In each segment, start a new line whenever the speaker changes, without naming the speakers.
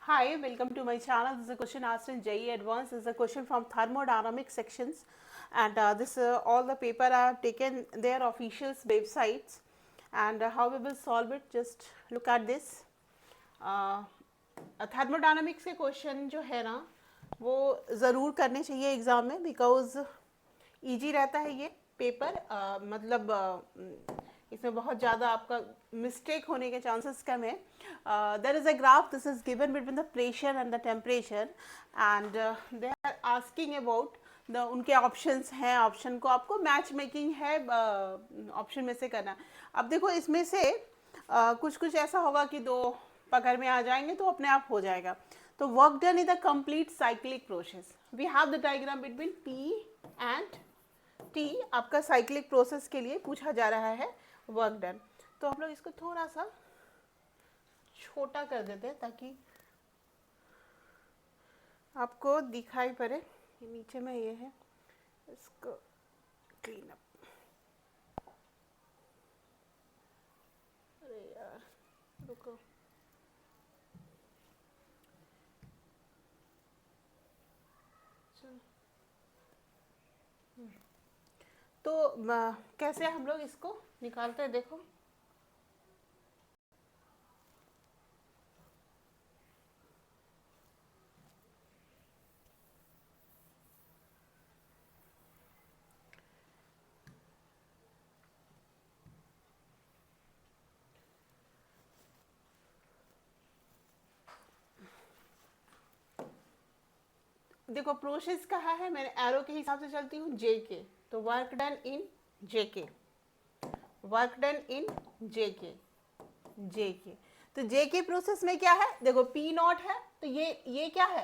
Hi, welcome to my channel. This is a question asked in JEE Advanced. This is a question from thermodynamic sections, and this all the paper I have taken their officials websites, and how we will solve it. Just look at this. Thermodynamics के question जो है ना वो ज़रूर करने चाहिए exam में because easy रहता है ये पेपर मतलब इसमें बहुत ज़्यादा आपका मिस्टेक होने के चांसेस कम है. There is a graph this is given between the pressure and the temperature and they are asking about the उनके ऑप्शंस हैं. ऑप्शन को आपको मैच मेकिंग है ऑप्शन में से करना. अब देखो इसमें से कुछ कुछ ऐसा होगा कि दो पकड़ में आ जाएंगे तो अपने आप हो जाएगा. तो work done is the complete cyclic process. We have the diagram between P and T. आपका साइक्लिक प्रोसेस के लिए पूछा जा रहा है वर्क डन. तो हम लोग इसको थोड़ा सा छोटा कर देते हैं ताकि आपको दिखाई पड़े. ये नीचे में ये है, इसको क्लीन अप. अरे यार रुको. तो कैसे हम लोग इसको निकालते हैं देखो. देखो प्रोसेस कहा है, मैंने एरो के हिसाब से चलती हूँ जे के. तो वर्क डन इन जे के, वर्क डन इन जे के, जे के. तो जे के प्रोसेस में क्या है देखो पी नॉट है. तो ये क्या है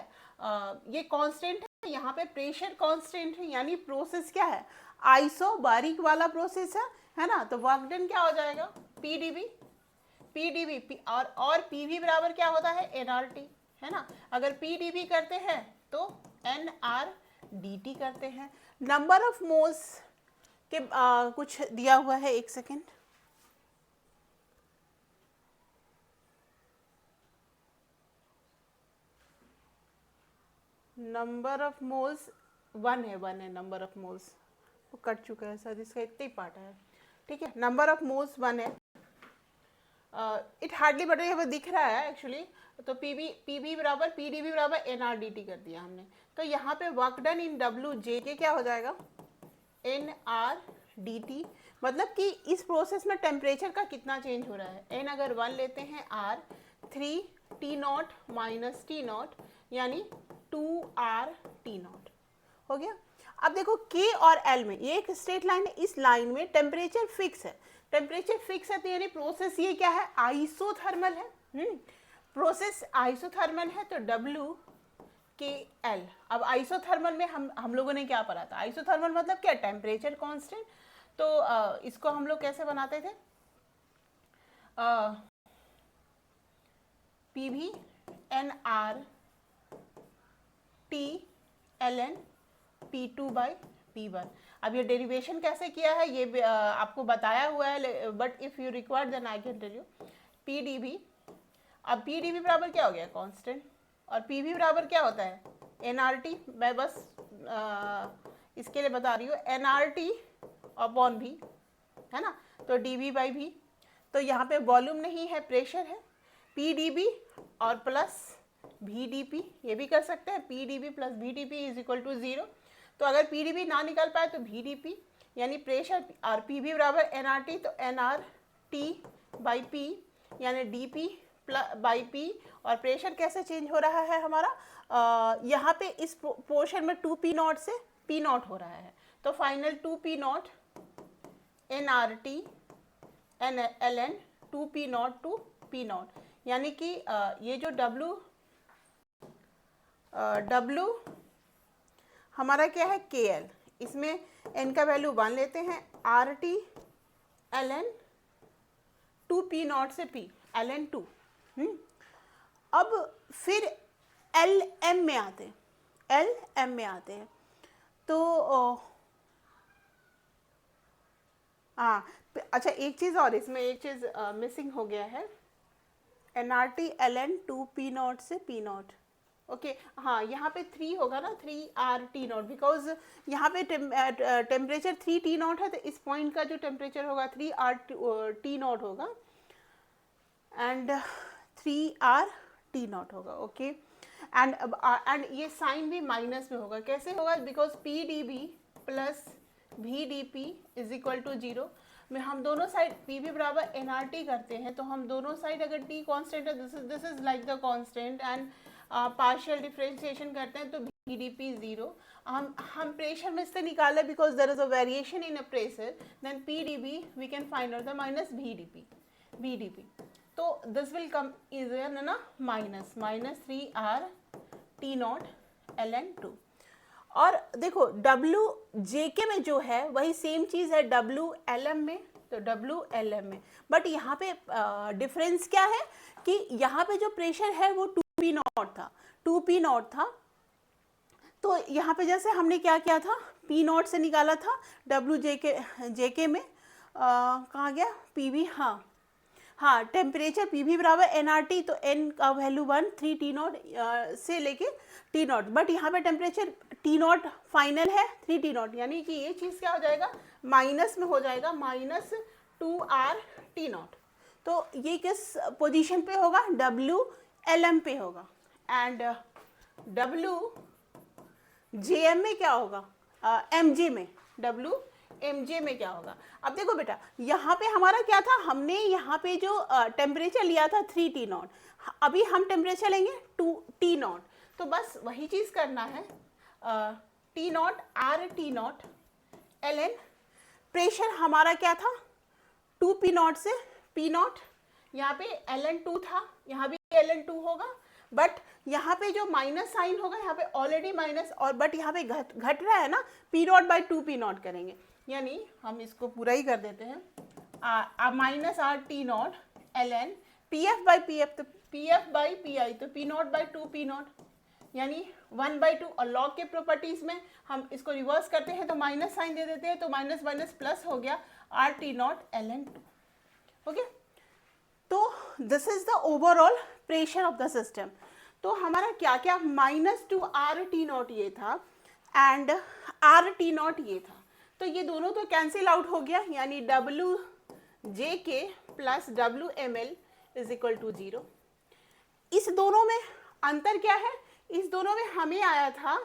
ये कांस्टेंट है. यहाँ पे प्रेशर कांस्टेंट है यानी प्रोसेस क्या है आइसो बारीक वाला प्रोसेस है ना. तो वर्क डन क्या हो जाएगा P D B, P D B और पी वी बराबर क्या होता है एन आर टी है ना. अगर पी डी बी करते हैं तो एन आर डी टी करते हैं. नंबर ऑफ मोल्स के कुछ दिया हुआ है. एक second. Number of moles one है नंबर ऑफ मोल्स. वो कट चुका है सर, इसका इतना ही पार्ट है. ठीक है, नंबर ऑफ मोल्स वन है. इट हार्डली बट यहाँ पर दिख रहा है एक्चुअली. तो पी बी बराबर पी डी बी बराबर एन आर डी टी कर दिया हमने. तो यहाँ पे work done in W J के क्या हो जाएगा एन आर डी टी. मतलब कि इस प्रोसेस में टेम्परेचर का कितना चेंज हो रहा है. एन अगर वन लेते हैं R three T not minus T not यानी टू आर टी नॉट हो गया. अब देखो के और एल में ये एक स्ट्रेट लाइन है. इस लाइन में टेम्परेचर फिक्स है. टेम्परेचर फिक्स है तो यानी प्रोसेस ये क्या है आइसोथर्मल है. प्रोसेस आइसोथर्मल है तो डब्ल्यू के एल. अब आइसोथर्मल में हम लोगों ने क्या पढ़ा था. आइसोथर्मल मतलब क्या टेम्परेचर कांस्टेंट. तो इसको हम लोग कैसे बनाते थे P V N R T L N P two by P one. अब ये डेरिवेशन कैसे किया है ये आपको बताया हुआ है but if you require then I can tell you. P D B. अब पी डी बी बराबर क्या हो गया कांस्टेंट और पी वी बराबर क्या होता है एन आर टी. मैं बस इसके लिए बता रही हूँ एन आर टी अपॉन भी है ना. तो डी बी बाई भी. तो यहाँ पे वॉल्यूम नहीं है प्रेशर है. पी डी बी और प्लस वी डी पी ये भी कर सकते हैं. P D B plus V D P is equal to zero. तो अगर पी डी बी ना निकल पाए तो वी डी पी यानी प्रेशर और पी वी बराबर एन आर टी. तो N R T by P यानी डी पी बाई पी. और प्रेशर कैसे चेंज हो रहा है हमारा यहाँ पे इस पोर्शन में टू पी नॉट से पी नॉट हो रहा है. तो final two P not N R T N L N two P not two P not यानी कि ये जो डब्लू हमारा क्या है के एल. इसमें एन का वैल्यू वन लेते हैं R T L N two P not से पी एल एन टू. अब फिर एल एम में आते हैं. एल एम में आते हैं तो हाँ अच्छा एक चीज़ और इसमें एक चीज़ मिसिंग हो गया है. NRT ln 2P नॉट से P नॉट, ओके हाँ यहाँ पे 3 होगा ना, 3RT नॉट, बिकॉज यहाँ पे टेम्परेचर 3T नॉट है, तो इस पॉइंट का जो टेम्परेचर होगा 3RT नॉट होगा एंड 3RT नॉट होगा, ओके। एंड ये साइन भी माइनस में होगा, कैसे होगा, because PdB plus VdP is equal to 0 में हम दोनों साइड PV बराबर NRT करते हैं, तो हम दोनों साइड अगर T कांस्टेंट है, this is like the constant, and partial differentiation करते हैं तो VdP 0, हम प्रेशर में से निकाले because there is a variation in a pressure, then PdB we can find out the minus VdP, तो दिस विल कम इज ना minus 3RT not ln 2। और देखो WJK में जो है वही सेम चीज़ है WLM में, तो WLM में, बट यहाँ पे डिफरेंस क्या है कि यहाँ पे जो प्रेशर है वो 2P नॉट था, तो यहाँ पे जैसे हमने क्या किया था, P नॉट से निकाला था JK में कहाँ गया PV, हाँ टेम्परेचर PV बराबर NRT, तो N का वैल्यू 1 3T नॉट से लेके T नॉट, बट यहाँ पे टेम्परेचर T नॉट फाइनल है 3T नॉट, यानी कि ये चीज़ क्या हो जाएगा, माइनस में हो जाएगा, माइनस 2RT नॉट, तो ये किस पोजीशन पे होगा, WLM पे होगा, एंड WJM में क्या होगा, MJ में, WMJ में क्या होगा। अब देखो बेटा यहाँ पे हमारा क्या था, हमने यहाँ पे जो टेम्परेचर लिया था 3T नॉट, अभी हम टेम्परेचर लेंगे 2T नॉट, तो बस वही चीज़ करना है, T not RT not ln, pressure हमारा क्या था 2P नॉट से P नॉट, यहाँ पे ln 2 था, यहाँ भी ln 2 होगा, बट यहाँ पे जो माइनस साइन होगा यहाँ पे ऑलरेडी माइनस, और बट यहाँ पे घट रहा है ना, P not by 2P not करेंगे, यानी हम इसको पूरा ही कर देते हैं, minus RT not ln PF by PF, तो PF बाई PI, तो P not by 2P not, यानी 1/2, और लॉग के प्रॉपर्टीज में हम इसको रिवर्स करते हैं तो माइनस साइन दे देते हैं, तो माइनस माइनस प्लस हो गया RT नॉट ln 2, ओके। तो this is the overall pressure of the system. तो हमारा क्या क्या, -2RT नॉट ये था एंड RT नॉट ये था, तो ये दोनों तो कैंसिल आउट हो गया, यानी WJK plus WML is equal to 0। इस दोनों में अंतर क्या है, इस दोनों में हमें आया था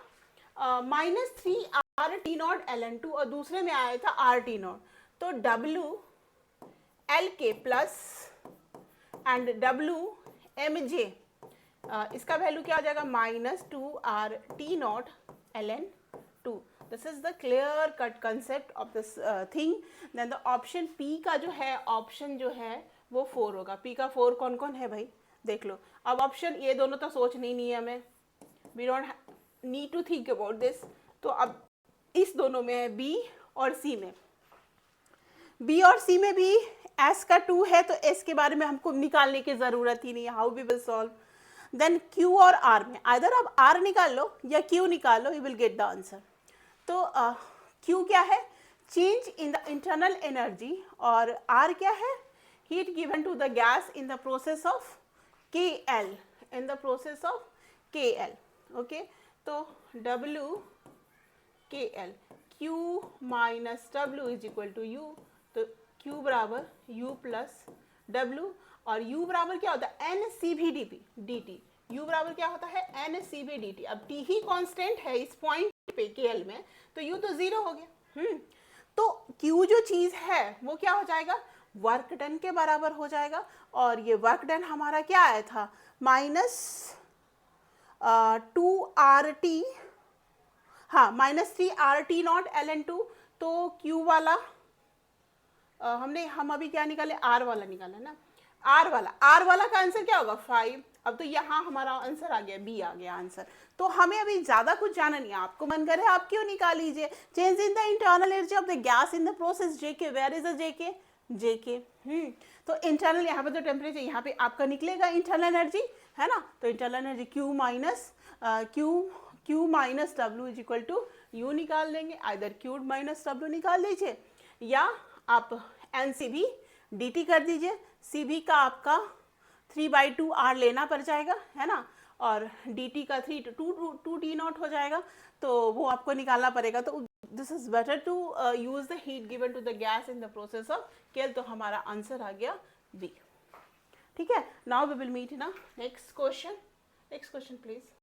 -3RT नॉट ln 2 और दूसरे में आया था RT नॉट, तो WLK प्लस एंड WMJ इसका वैल्यू क्या हो जाएगा, -2RT not ln 2। This is the clear cut concept of this thing. Then the option P का जो है, ऑप्शन जो है वो 4 होगा। P का 4 कौन कौन है भाई, देख लो। अब ऑप्शन ये दोनों तो सोचनी नहीं है हमें, we don't need to think about this. तो अब इस दोनों में है B और C में, B और C में भी S का 2 है, तो S के बारे में हमको निकालने की ज़रूरत ही नहीं है, how we will solve. Then Q और R में आइदर आप R निकाल लो या Q निकाल लो, you will get the answer. तो Q क्या है, change in the internal energy, और R क्या है, heat given to the gas in the process of KL, in the process of KL, okay. तो WKL, Q minus W is equal to U, तो Q बराबर U plus W, और U बराबर क्या होता है, NCV/dt। U बराबर क्या होता है, NCV/dt। अब T ही कांस्टेंट है इस पॉइंट पे KL में, तो U तो 0 हो गया। तो Q जो चीज़ है वो क्या हो जाएगा, वर्क डन के बराबर हो जाएगा, और ये वर्क डन हमारा क्या आया था, -2RT, हाँ -3RT नॉट ln 2। तो Q वाला हम अभी क्या निकाले, R वाला निकाला ना, R वाला का आंसर क्या होगा 5। अब तो यहाँ हमारा आंसर आ गया, B आ गया आंसर। तो हमें अभी ज़्यादा कुछ जाना नहीं है, आपको मन करे आप क्यों निकाल लीजिए। Change in the internal energy of the gas in the process JK, where is the JK। तो इंटरनल, यहाँ पे तो टेम्परेचर, यहाँ पे आपका निकलेगा इंटरनल एनर्जी, है ना। तो internal energy Q minus W is equal to U निकाल लेंगे, आइदर Q माइनस W निकाल लीजिए, या आप NCV/dt कर दीजिए। CV का आपका 3/2 R लेना पड़ जाएगा, है ना, और dt का 2 T नॉट हो जाएगा, तो वो आपको निकालना पड़ेगा। तो this is better to use the heat given to the gas in the process of KL. तो हमारा आंसर आ गया बी। ठीक है, now we will meet in next question. Next question please.